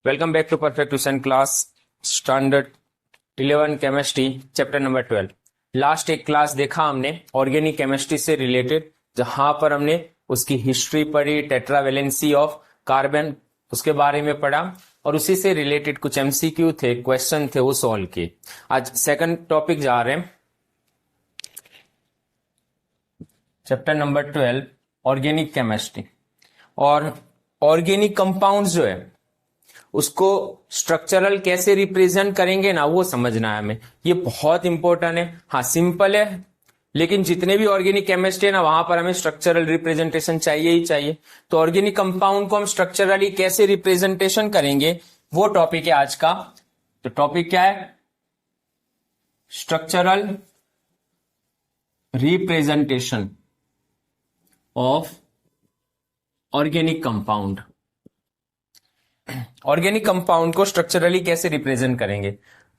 Welcome back to perfect tuition class standard 11 chemistry chapter number 12। Last एक class देखा हमने organic chemistry से related, जहां पर हमने उसकी हिस्ट्री पढ़ी, टेट्रावेलेंसी ऑफ कार्बन उसके बारे में पढ़ा और उसी से रिलेटेड कुछ एमसीक्यू थे, क्वेश्चन थे, वो सॉल्व किए। आज सेकंड टॉपिक जा रहे हैं, चैप्टर नंबर 12 ऑर्गेनिक केमिस्ट्री। और ऑर्गेनिक कंपाउंड्स जो है उसको स्ट्रक्चरल कैसे रिप्रेजेंट करेंगे ना, वो समझना है हमें। ये बहुत इंपॉर्टेंट है। हाँ, सिंपल है, लेकिन जितने भी ऑर्गेनिक केमिस्ट्री है ना, वहां पर हमें स्ट्रक्चरल रिप्रेजेंटेशन चाहिए ही चाहिए। तो ऑर्गेनिक कंपाउंड को हम स्ट्रक्चरली कैसे रिप्रेजेंटेशन करेंगे, वो टॉपिक है आज का। तो टॉपिक क्या है? Structural representation of organic compound. Organic compound को स्ट्रक्चरली कैसे रिप्रेजेंट करेंगे?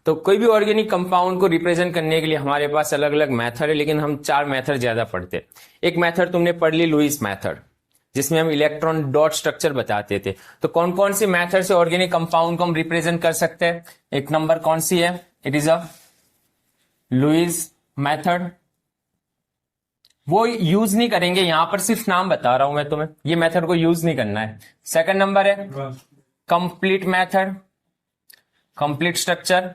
तो कोई भी ऑर्गेनिक कंपाउंड को रिप्रेजेंट करने के लिए हमारे पास अलग अलग मेथड है, लेकिन हम 4 मेथड ज्यादा पढ़ते। एक मेथड तुमने पढ़ ली, लुईस मेथड, जिसमें हम इलेक्ट्रॉन डॉट स्ट्रक्चर बताते थे। तो कौन कौन सी मेथड से ऑर्गेनिक कंपाउंड को हम रिप्रेजेंट कर सकते हैं? एक नंबर कौन सी है? It is a Lewis method. वो यूज नहीं करेंगे, यहां पर सिर्फ नाम बता रहा हूं मैं तुम्हें, ये मेथड को यूज नहीं करना है। सेकंड नंबर है कंप्लीट मेथड, कंप्लीट स्ट्रक्चर,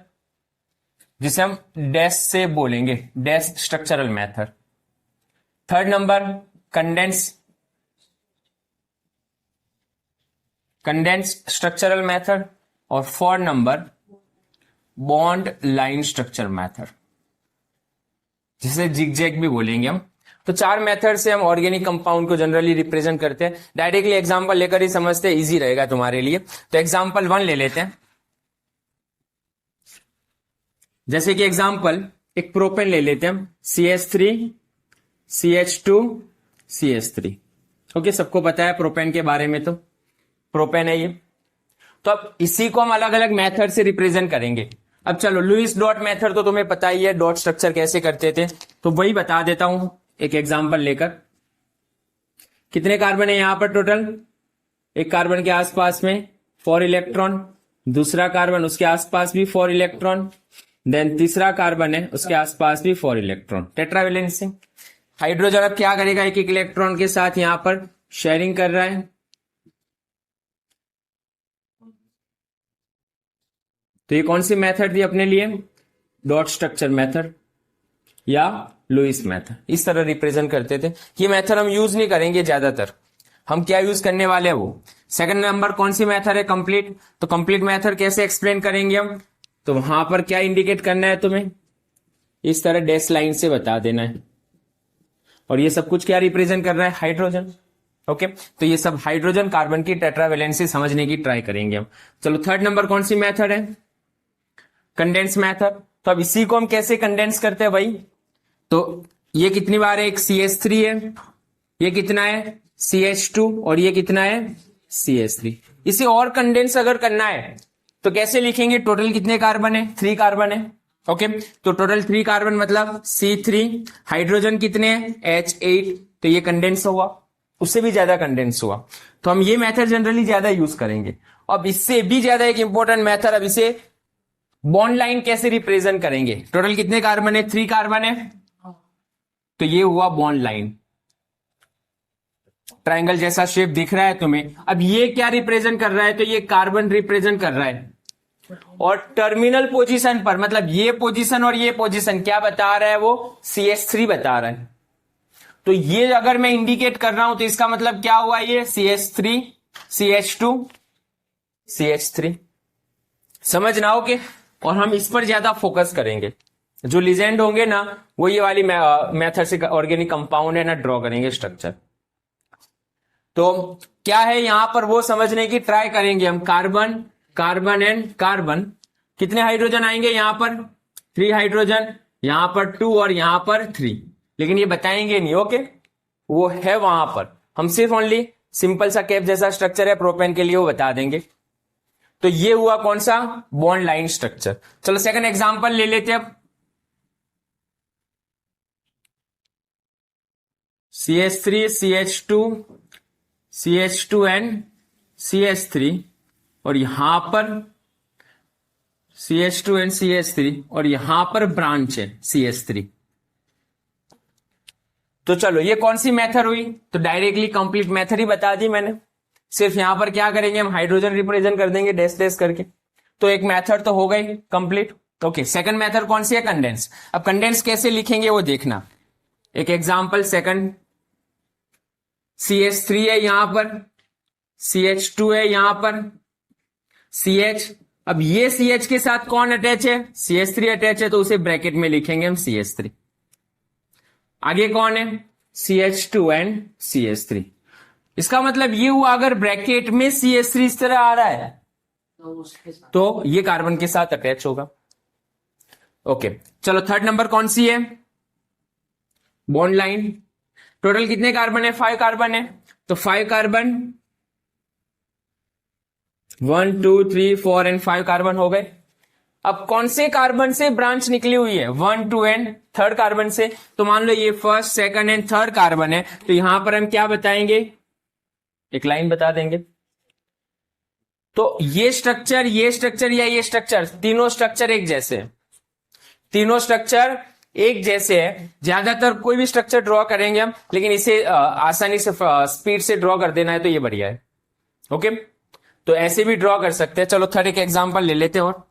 जिसे हम डैश से बोलेंगे, dash structural method. Third number condense structural method. और fourth number bond line structure method, जिसे जिगजैग भी बोलेंगे हम। तो 4 मेथड से हम ऑर्गेनिक कंपाउंड को जनरली रिप्रेजेंट करते हैं। डायरेक्टली एग्जांपल लेकर ही समझते हैं, इजी रहेगा तुम्हारे लिए। तो एग्जांपल 1 ले लेते हैं। जैसे कि एग्जांपल एक प्रोपेन ले लेते हैं हम, CH3 CH2 CH3। ओके, सबको पता है प्रोपेन के बारे में, तो प्रोपेन है ये। तो अब इसी को हम अलग अलग मेथड से रिप्रेजेंट करेंगे। अब चलो, लुईस डॉट मेथड तो तुम्हें पता ही है, डॉट स्ट्रक्चर कैसे करते थे, तो वही बता देता हूं एक एग्जांपल लेकर। कितने कार्बन है यहां पर टोटल? एक कार्बन के आसपास में 4 इलेक्ट्रॉन, दूसरा कार्बन उसके आसपास भी 4 इलेक्ट्रॉन, देन तीसरा कार्बन है उसके आसपास भी 4 इलेक्ट्रॉन। टेट्रावेलेंसी। हाइड्रोजन अब क्या करेगा? एक एक इलेक्ट्रॉन के साथ यहां पर शेयरिंग कर रहा है। तो ये कौन सी मेथड थी अपने लिए? डॉट स्ट्रक्चर मेथड या लुईस मेथड। इस तरह रिप्रेजेंट करते थे। ये मेथड हम यूज नहीं करेंगे ज्यादातर। हम क्या यूज करने वाले हैं वो। सेकंड नंबर कौन सी मेथड है? कंप्लीट। तो कंप्लीट मेथड कैसे एक्सप्लेन करेंगे हम? तो वहां पर क्या इंडिकेट करना है तुम्हें? इस तरह डैश लाइन से बता देना है। और ये सब कुछ क्या रिप्रेजेंट कर रहा है? हाइड्रोजन। ओके, तो ये सब हाइड्रोजन कार्बन की टेट्रावेलेंसी समझने की ट्राई करेंगे हम। चलो, थर्ड नंबर कौन सी मेथड है? Condense method. तो अब इसी को हम कैसे कंडेंस करते हैं भाई? तो ये कितनी बार है? एक CH3 है, ये कितना है? CH2, और ये कितना है? CH3। इसे और कंडेंस अगर करना है तो कैसे लिखेंगे? टोटल कितने कार्बन है? 3 कार्बन है। ओके, तो टोटल 3 कार्बन मतलब C3। हाइड्रोजन कितने हैं? H8। तो ये कंडेंस हुआ, उससे भी ज्यादा कंडेंस हुआ। तो हम ये मेथड जनरली ज्यादा यूज करेंगे। अब इससे भी ज्यादा एक इंपॉर्टेंट मेथड, अब इसे बॉन्ड लाइन कैसे रिप्रेजेंट करेंगे? टोटल कितने कार्बन है? 3 कार्बन है, तो ये हुआ बॉन्ड लाइन। ट्रायंगल जैसा शेप दिख रहा है तुम्हें। अब ये क्या रिप्रेजेंट कर रहा है? तो ये कार्बन रिप्रेजेंट कर रहा है। और टर्मिनल पोजीशन पर, मतलब ये पोजीशन और ये पोजीशन क्या बता रहा है? वो CH3 बता रहा है। तो ये अगर मैं इंडिकेट कर रहा हूं तो इसका मतलब क्या हुआ? ये CH3 CH2 CH3। समझना हो कि, और हम इस पर ज्यादा फोकस करेंगे। जो लीजेंड होंगे ना, वो ये वाली मेथड से ऑर्गेनिक कंपाउंड है ना ड्रॉ करेंगे स्ट्रक्चर। तो क्या है यहां पर वो समझने की ट्राई करेंगे हम। कार्बन, कार्बन एंड कार्बन, कितने हाइड्रोजन आएंगे यहां पर? 3 हाइड्रोजन, यहां पर 2 और यहां पर 3। लेकिन ये बताएंगे नहीं। ओके, वो है वहां पर। हम सिर्फ ओनली सिंपल सा कैप जैसा स्ट्रक्चर है प्रोपेन के लिए, वो बता देंगे। तो ये हुआ कौन सा? Bond line structure. चलो सेकंड एग्जांपल ले लेते हैं अब। CH3 CH2 CH2 and CH3। और यहां पर CH2 एंड CH3 और यहां पर ब्रांच है CH3। तो चलो ये कौन सी मेथड हुई? तो डायरेक्टली कंप्लीट मेथड ही बता दी मैंने। सिर्फ यहां पर क्या करेंगे हम, हाइड्रोजन रिप्रेजेंट कर देंगे डैश डैश करके। तो एक मेथड तो हो गई कंप्लीट। ओके, सेकंड मेथड कौन सी है? कंडेंस। अब कंडेंस कैसे लिखेंगे वो देखना। एक एग्जांपल सेकंड, CH3 है यहां पर, CH2 है यहां पर, CH। अब ये CH के साथ कौन अटैच है? CH3 अटैच है, तो उसे ब्रैकेट में लिखेंगे हम CH3। आगे कौन है? CH2 and CH3। इसका मतलब ये हुआ अगर ब्रैकेट में CH3 इस तरह आ रहा है तो ये कार्बन के साथ अटैच होगा। ओके, चलो थर्ड नंबर कौन सी है? Bond line. टोटल कितने कार्बन है? 5 कार्बन है। तो 5 कार्बन, 1 2 3 4 एंड 5 कार्बन हो गए। अब कौन से कार्बन से ब्रांच निकली हुई है? 1 2 एंड थर्ड कार्बन से। तो मान लो ये first second and third carbon है, तो यहां पर हम क्या बताएंगे? एक लाइन बता देंगे। तो ये स्ट्रक्चर या ये स्ट्रक्चर, तीनों स्ट्रक्चर एक जैसे हैं। तीनों स्ट्रक्चर एक जैसे है। ज्यादातर कोई भी स्ट्रक्चर ड्रॉ करेंगे हम, लेकिन इसे आसानी से स्पीड से ड्रॉ कर देना है तो ये बढ़िया है। ओके, तो ऐसे भी ड्रॉ कर सकते हैं। चलो थर्ड एक एग्जांपल ले लेते हैं और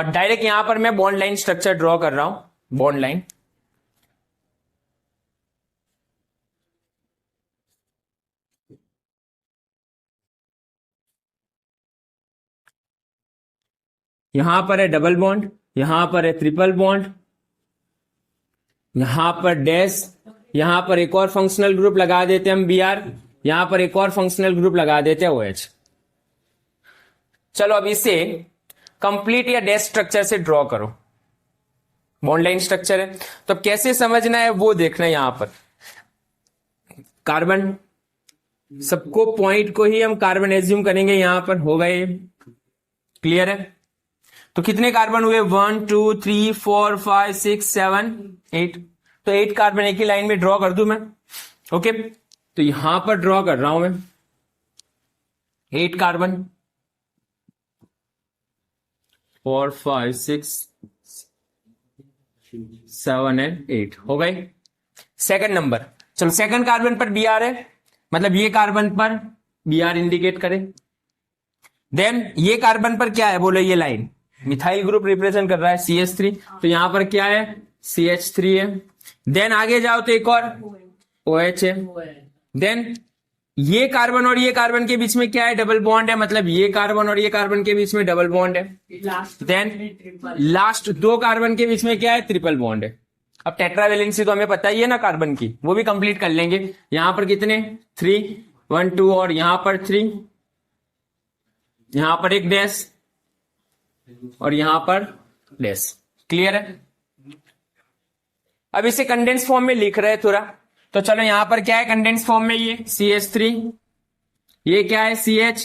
डायरेक्ट यहां पर मैं बॉन्ड लाइन स्ट्रक्चर ड्रॉ कर रहा हूं। बॉन्ड लाइन, यहां पर है डबल बॉन्ड, यहां पर है ट्रिपल बॉन्ड, यहां पर डैश, यहां पर एक और फंक्शनल ग्रुप लगा देते हैं हम Br, यहां पर एक और फंक्शनल ग्रुप लगा देते हैं OH। चलो अब इसे कंप्लीट या डैश स्ट्रक्चर से ड्रॉ करो। बॉन्ड लाइन स्ट्रक्चर है, तो अब कैसे समझना है वो देखना है। यहां पर कार्बन, सबको पॉइंट को ही हम कार्बन एज्यूम करेंगे। यहां पर होगा ये, क्लियर है? तो कितने कार्बन हुए? 1 2 3 4 5 6 7 8। तो 8 कार्बन एक ही लाइन में ड्रॉ कर दूं मैं। ओके, तो यहां पर ड्रॉ कर रहा हूं मैं 8 कार्बन, 4 5 6 7 एंड 8 हो गए। सेकंड नंबर, चलो सेकंड कार्बन पर Br है, मतलब ये कार्बन पर Br इंडिकेट करें। देन ये कार्बन पर क्या है? बोलो ये लाइन मिथाइल ग्रुप रिप्रेजेंट कर रहा है CH3, तो यहां पर क्या है? CH3 है। देन आगे जाओ तो एक और OH है। देन ये कार्बन और ये कार्बन के बीच में क्या है? डबल बॉन्ड है, मतलब ये कार्बन और ये कार्बन के बीच में डबल बॉन्ड है। देन लास्ट 2 कार्बन के बीच में क्या है? ट्रिपल बॉन्ड है। अब टेट्रावेलेंसी तो हमें पता ही है ना कार्बन की, वो भी कंप्लीट कर लेंगे। यहां पर कितने? 3 1 2 और यहां पर 3, यहां पर एक डैश और यहां पर डैश। क्लियर है? अब इसे कंडेंस फॉर्म में लिख रहे हैं थोड़ा, तो चलो यहां पर क्या है कंडेंस फॉर्म में? ये CH3, ये क्या है? CH,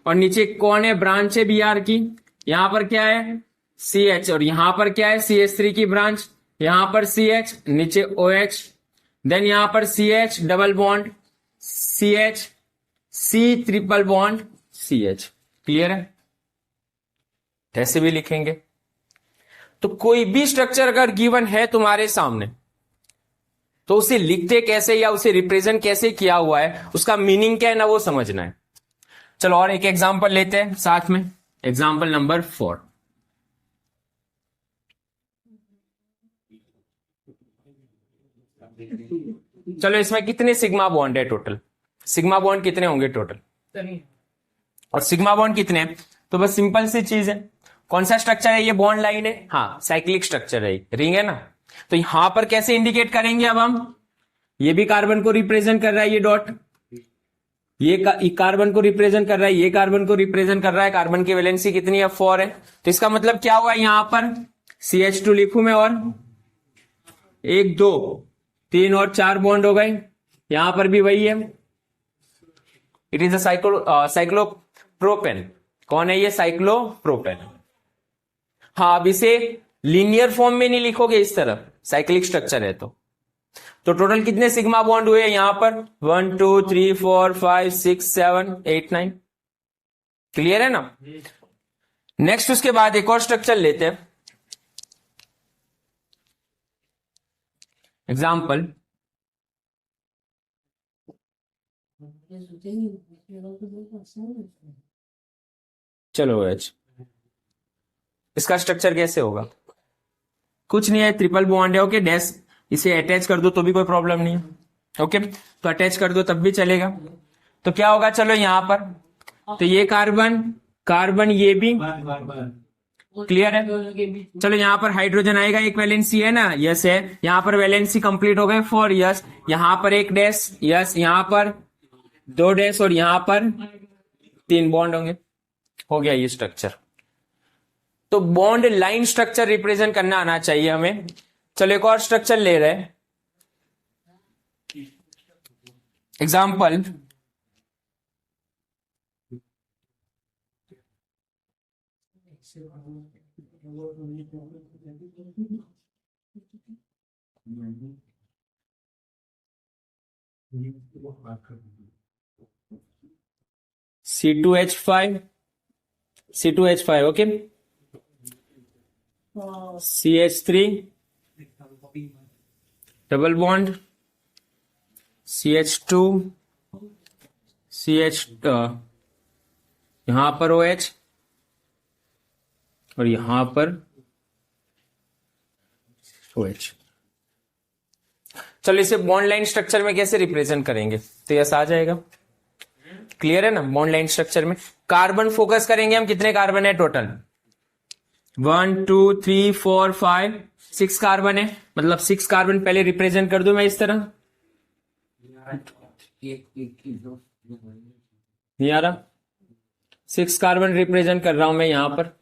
और नीचे कौन है? ब्रांच है Br की। यहां पर क्या है? CH, और यहां पर क्या है? CH3 की ब्रांच। यहां पर CH, नीचे OH, देन यहां पर CH double bond, CH, C triple bond, CH। Clear है? ऐसे भी लिखेंगे। तो कोई भी स्ट्रक्चर अगर गिवन है तुम्हारे सामने, तो उसे लिखते कैसे या उसे रिप्रेजेंट कैसे किया हुआ है, उसका मीनिंग क्या है ना, वो समझना है। चलो और एक एग्जांपल लेते हैं साथ में, एग्जांपल नंबर 4। चलो इसमें कितने सिग्मा बॉन्ड है टोटल? सिग्मा बॉन्ड कितने होंगे टोटल? और सिग्मा बॉन्ड कितने हैं? तो बस सिंपल सी चीज है। कौन सा स्ट्रक्चर है? ये बॉन्ड लाइन है, हाँ साइक्लिक स्ट्रक्चर है, रिंग है ना। तो यहां पर कैसे इंडिकेट करेंगे अब हम? ये भी कार्बन को रिप्रेजेंट कर रहा है ये डॉट, ये कार्बन को रिप्रेजेंट कर रहा है, ये कार्बन को रिप्रेजेंट कर रहा है। कार्बन की वैलेंसी कितनी है? 4 है। तो इसका मतलब क्या हुआ? यहां पर CH2 लिखूं मैं, और 1 2 3 और 4 बॉन्ड हो गए। यहां पर भी वही है, इट इज अ साइक्लोप्रोपेन। कौन है ये? साइक्लोप्रोपेन। हाँ, अब इसे लीनियर फॉर्म में नहीं लिखोगे इस तरह, साइक्लिक स्ट्रक्चर है तो टोटल कितने सिग्मा बॉन्ड हुए यहां पर 1 2 3 4 5 6 7 8 9। क्लियर है ना। नेक्स्ट उसके बाद एक और स्ट्रक्चर लेते हैं। एग्जाम्पल, चलो एच, इसका स्ट्रक्चर कैसे होगा, कुछ नहीं है, ट्रिपल बॉन्ड है। ओके, डैश इसे अटैच कर दो तो भी कोई प्रॉब्लम नहीं है। ओके, तो अटैच कर दो तब भी चलेगा। तो क्या होगा, चलो यहां पर, तो ये कार्बन कार्बन ये भी क्लियर है। चलो यहां पर हाइड्रोजन आएगा, एक वैलेंसी है ना, यस है। यहां पर वैलेंसी कंप्लीट हो गए 4, यस। यहां पर एक डैश, यस। यहां पर 2 डैश और यहां पर 3 बॉन्ड होंगे। हो गया ये स्ट्रक्चर। तो बॉन्ड लाइन स्ट्रक्चर रिप्रेजेंट करना आना चाहिए हमें। चलो एक और स्ट्रक्चर ले रहे हैं। Example, C2H5 C2H5, okay, CH3 double bond, CH2 CH, यहां पर OH और यहां पर OH। चलो इसे बॉन्ड लाइन स्ट्रक्चर में कैसे रिप्रेजेंट करेंगे, तो यस आ जाएगा। क्लियर है ना। बॉन्ड लाइन स्ट्रक्चर में कार्बन फोकस करेंगे हम, कितने कार्बन है टोटल 1 2 3 4 5 6 कार्बन है, मतलब 6 कार्बन पहले रिप्रेजेंट कर दूं मैं इस तरह, नहीं आ रहा, 6 कार्बन रिप्रेजेंट कर रहा हूं मैं यहां पर,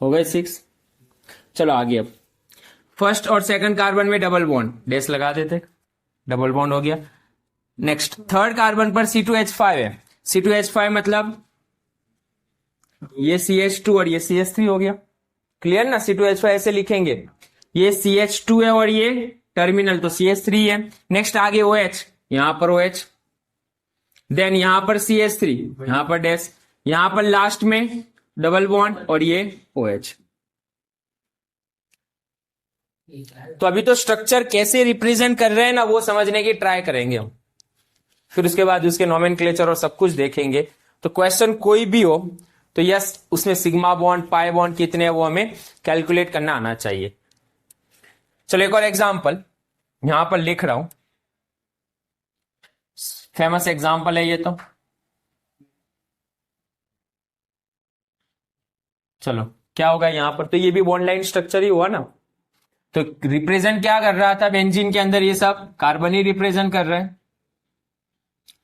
हो गए 6। चलो आगे, अब फर्स्ट और सेकंड कार्बन में डबल बॉन्ड, डैश लगा देते, डबल बॉन्ड हो गया। नेक्स्ट थर्ड कार्बन पर C2H5 है, C2H5 मतलब ये CH2 और ये CH3 हो गया। क्लियर ना। C2H5 ऐसे लिखेंगे, ये CH2 है और ये टर्मिनल तो CH3 है। नेक्स्ट आगे OH, यहां पर OH, देन यहां पर CH3, यहां पर डैश, यहां पर लास्ट में डबल बॉन्ड और ये OH। तो अभी तो स्ट्रक्चर कैसे रिप्रेजेंट कर रहे हैं ना, वो समझने की ट्राई करेंगे हम, फिर उसके बाद उसके नोमेनक्लेचर और सब कुछ देखेंगे। तो क्वेश्चन कोई भी हो तो यस, उसमें सिग्मा बॉन्ड पाई बॉन्ड कितने हैं वो हमें कैलकुलेट करना आना चाहिए। चलो एक और एग्जांपल यहां पर लिख रहा हूं, फेमस एग्जांपल है ये तो। चलो क्या होगा यहां पर, तो ये भी बॉन्ड लाइन स्ट्रक्चर ही हुआ ना। तो रिप्रेजेंट क्या कर रहा था बेंजीन के अंदर, ये सब कार्बन ही रिप्रेजेंट कर रहे हैं।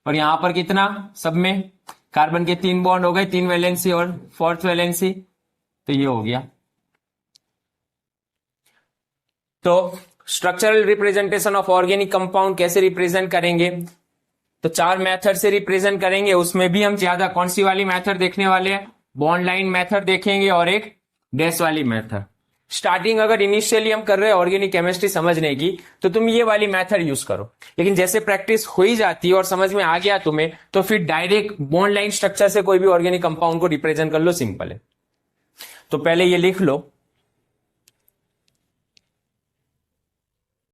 और यहां पर कितना, सब में कार्बन के 3 बॉन्ड हो गए, 3 वैलेंसी और 4th वैलेंसी, तो ये हो गया। तो structural representation of organic compound कैसे रिप्रेजेंट करेंगे, तो 4 मेथड से रिप्रेजेंट करेंगे। उसमें भी हम ज्यादा कौन सी वाली मेथड देखने वाले हैं, बॉन्ड लाइन मेथड देखेंगे और एक डैश वाली मेथड। स्टार्टिंग अगर इनिशियली हम कर रहे हैं ऑर्गेनिक केमिस्ट्री समझने की, तो तुम ये वाली मेथड यूज करो। लेकिन जैसे प्रैक्टिस हो ही जाती है और समझ में आ गया तुम्हें, तो फिर डायरेक्ट बॉन्ड लाइन स्ट्रक्चर से कोई भी ऑर्गेनिक कंपाउंड को रिप्रेजेंट कर लो, सिंपल है। तो पहले ये लिख लो,